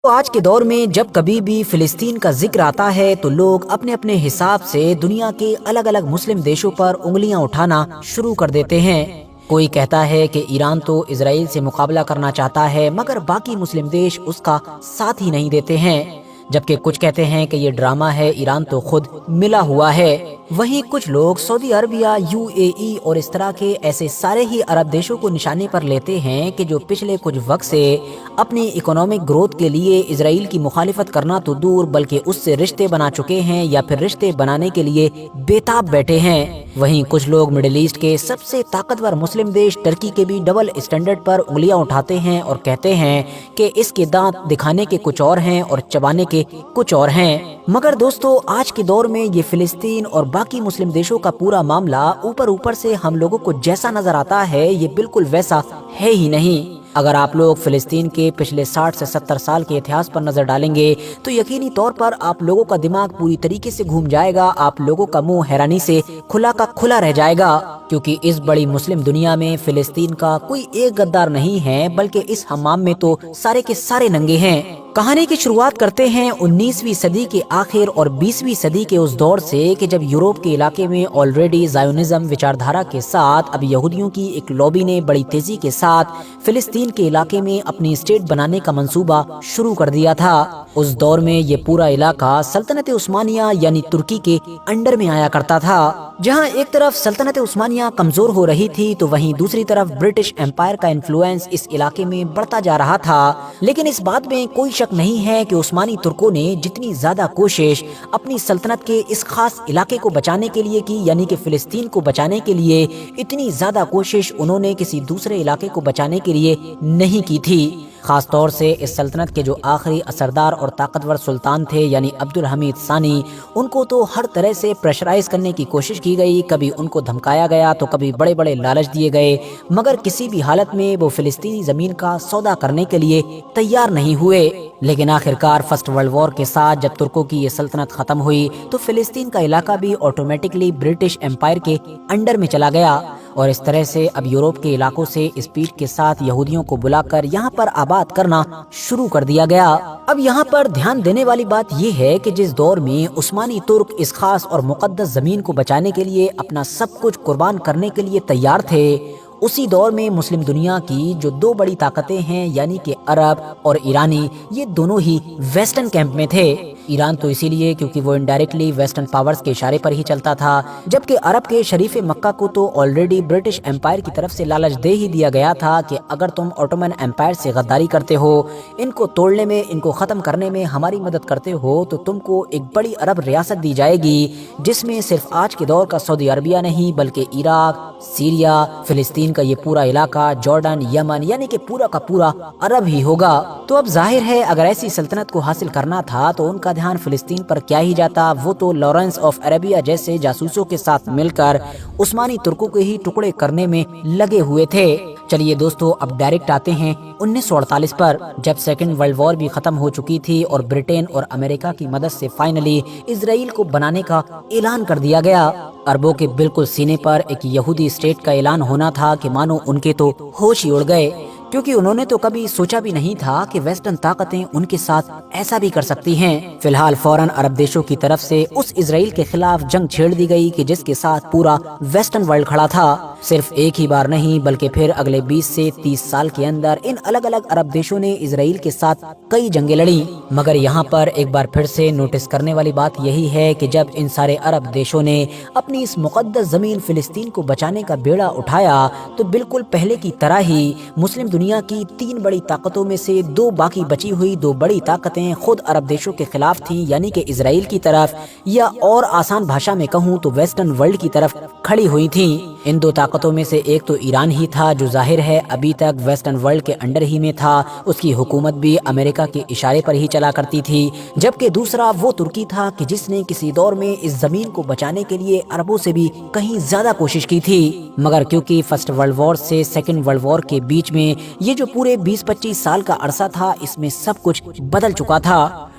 تو آج کے دور میں جب کبھی بھی فلسطین کا ذکر آتا ہے تو لوگ اپنے اپنے حساب سے دنیا کے الگ الگ مسلم دیشوں پر انگلیاں اٹھانا شروع کر دیتے ہیں۔ کوئی کہتا ہے کہ ایران تو اسرائیل سے مقابلہ کرنا چاہتا ہے مگر باقی مسلم دیش اس کا ساتھ ہی نہیں دیتے ہیں، جبکہ کچھ کہتے ہیں کہ یہ ڈرامہ ہے، ایران تو خود ملا ہوا ہے۔ وہیں کچھ لوگ سعودی عربیہ، UAE اور اس طرح کے ایسے سارے ہی عرب دیشوں کو نشانے پر لیتے ہیں کہ جو پچھلے کچھ وقت سے اپنی اکنامک گروتھ کے لیے اسرائیل کی مخالفت کرنا تو دور بلکہ اس سے رشتے بنا چکے ہیں یا پھر رشتے بنانے کے لیے بےتاب بیٹھے ہیں۔ وہیں کچھ لوگ مڈل ایسٹ کے سب سے طاقتور مسلم دیش ترکی کے بھی ڈبل اسٹینڈرڈ پر انگلیاں اٹھاتے ہیں اور کہتے ہیں کہ اس کے دانت دکھانے کے کچھ اور ہیں اور چبانے کے کچھ اور ہیں۔ مگر دوستو، آج کے دور میں یہ فلسطین اور باقی مسلم دیشوں کا پورا معاملہ اوپر سے ہم لوگوں کو جیسا نظر آتا ہے یہ بالکل ویسا ہے ہی نہیں۔ اگر آپ لوگ فلسطین کے پچھلے 60 سے 70 سال کے اتہاس پر نظر ڈالیں گے تو یقینی طور پر آپ لوگوں کا دماغ پوری طریقے سے گھوم جائے گا، آپ لوگوں کا منہ حیرانی سے کھلا کا کھلا رہ جائے گا، کیونکہ اس بڑی مسلم دنیا میں فلسطین کا کوئی ایک غدار نہیں ہے بلکہ اس حمام میں تو سارے کے سارے ننگے ہیں۔ کہانی کی شروعات کرتے ہیں 19ویں صدی کے آخر اور 20ویں صدی کے اس دور سے کہ جب یورپ کے علاقے میں آلریڈی زائونزم وچاردھارا کے ساتھ اب یہودیوں کی ایک لابی نے بڑی تیزی کے ساتھ فلسطین کے علاقے میں اپنی اسٹیٹ بنانے کا منصوبہ شروع کر دیا تھا۔ اس دور میں یہ پورا علاقہ سلطنت عثمانیہ یعنی ترکی کے انڈر میں آیا کرتا تھا۔ جہاں ایک طرف سلطنت عثمانیہ کمزور ہو رہی تھی تو وہیں دوسری طرف برٹش امپائر کا انفلوئنس اس علاقے میں بڑھتا جا رہا تھا۔ لیکن اس بات میں کوئی شک نہیں ہے کہ عثمانی ترکوں نے جتنی زیادہ کوشش اپنی سلطنت کے اس خاص علاقے کو بچانے کے لیے کی یعنی کہ فلسطین کو بچانے کے لیے، اتنی زیادہ کوشش انہوں نے کسی دوسرے علاقے کو بچانے کے لیے نہیں کی تھی۔ خاص طور سے اس سلطنت کے جو آخری اثردار اور طاقتور سلطان تھے یعنی عبد الحمید ثانی، ان کو تو ہر طرح سے پریشرائز کرنے کی کوشش کی گئی، کبھی ان کو دھمکایا گیا تو کبھی بڑے بڑے لالچ دیے گئے، مگر کسی بھی حالت میں وہ فلسطینی زمین کا سودا کرنے کے لیے تیار نہیں ہوئے۔ لیکن آخرکار فرسٹ ورلڈ وار کے ساتھ جب ترکوں کی یہ سلطنت ختم ہوئی تو فلسطین کا علاقہ بھی آٹومیٹکلی برٹش امپائر کے انڈر میں چلا گیا، اور اس طرح سے اب یورپ کے علاقوں سے اس پیٹ کے ساتھ یہودیوں کو بلا کر یہاں پر آباد کرنا شروع کر دیا گیا۔ اب یہاں پر دھیان دینے والی بات یہ ہے کہ جس دور میں عثمانی ترک اس خاص اور مقدس زمین کو بچانے کے لیے اپنا سب کچھ قربان کرنے کے لیے تیار تھے، اسی دور میں مسلم دنیا کی جو دو بڑی طاقتیں ہیں یعنی کہ عرب اور ایرانی، یہ دونوں ہی ویسٹرن کیمپ میں تھے۔ ایران تو اسی لیے کیونکہ وہ انڈائریکٹلی ویسٹرن پاورز کے اشارے پر ہی چلتا تھا، جبکہ عرب کے شریف مکہ کو تو آلریڈی برٹش امپائر کی طرف سے لالچ دے ہی دیا گیا تھا کہ اگر تم آٹومن امپائر سے غداری کرتے ہو، ان کو توڑنے میں، ان کو ختم کرنے میں ہماری مدد کرتے ہو تو تم کو ایک بڑی عرب ریاست دی جائے گی، جس میں صرف آج کے دور کا سعودی عربیہ نہیں بلکہ عراق، سیریا، فلسطین کا یہ پورا علاقہ، جارڈن، یمن یعنی کہ پورا کا پورا عرب ہی ہوگا۔ تو اب ظاہر ہے اگر ایسی سلطنت کو حاصل کرنا تھا تو ان کا دھیان فلسطین پر کیا ہی جاتا، وہ تو لارنس آف عربیہ جیسے جاسوسوں کے ساتھ مل کر عثمانی ترکوں کے ہی ٹکڑے کرنے میں لگے ہوئے تھے۔ چلیے دوستو، اب ڈائریکٹ آتے ہیں 1948 پر، جب سیکنڈ ورلڈ وار بھی ختم ہو چکی تھی اور برٹن اور امریکہ کی مدد سے فائنلی اسرائیل کو بنانے کا اعلان کر دیا گیا۔ عربوں کے بالکل سینے پر ایک یہودی اسٹیٹ کا اعلان ہونا تھا کہ مانو ان کے تو ہوش ہی اڑ گئے، کیونکہ انہوں نے تو کبھی سوچا بھی نہیں تھا کہ ویسٹرن طاقتیں ان کے ساتھ ایسا بھی کر سکتی ہیں۔ فی الحال فوراً عرب دیشوں کی طرف سے اس اسرائیل کے خلاف جنگ چھیڑ دی گئی کہ جس کے ساتھ پورا ویسٹرن ورلڈ کھڑا تھا۔ صرف ایک ہی بار نہیں بلکہ پھر اگلے 20 سے 30 سال کے اندر ان الگ الگ عرب دیشوں نے اسرائیل کے ساتھ کئی جنگیں لڑیں۔ مگر یہاں پر ایک بار پھر سے نوٹس کرنے والی بات یہی ہے کہ جب ان سارے عرب دیشوں نے اپنی اس مقدس زمین فلسطین کو بچانے کا بیڑا اٹھایا تو بالکل پہلے کی طرح ہی مسلم دنیا کی 3 بڑی طاقتوں میں سے 2 باقی بچی ہوئی 2 بڑی طاقتیں خود عرب دیشوں کے خلاف تھیں، یعنی کہ اسرائیل کی طرف، یا اور آسان بھاشا میں کہوں تو ویسٹرن ورلڈ کی طرف کھڑی ہوئی تھیں۔ ان 2 طاقتوں میں سے ایک تو ایران ہی تھا جو ظاہر ہے ابھی تک ویسٹرن ورلڈ کے انڈر ہی میں تھا، اس کی حکومت بھی امریکہ کے اشارے پر ہی چلا کرتی تھی، جبکہ دوسرا وہ ترکی تھا کہ جس نے کسی دور میں اس زمین کو بچانے کے لیے عربوں سے بھی کہیں زیادہ کوشش کی تھی۔ مگر کیونکہ فرسٹ ورلڈ وار سے سیکنڈ ورلڈ وار کے بیچ میں یہ جو پورے 20-25 سال کا عرصہ تھا، اس میں سب کچھ بدل چکا تھا۔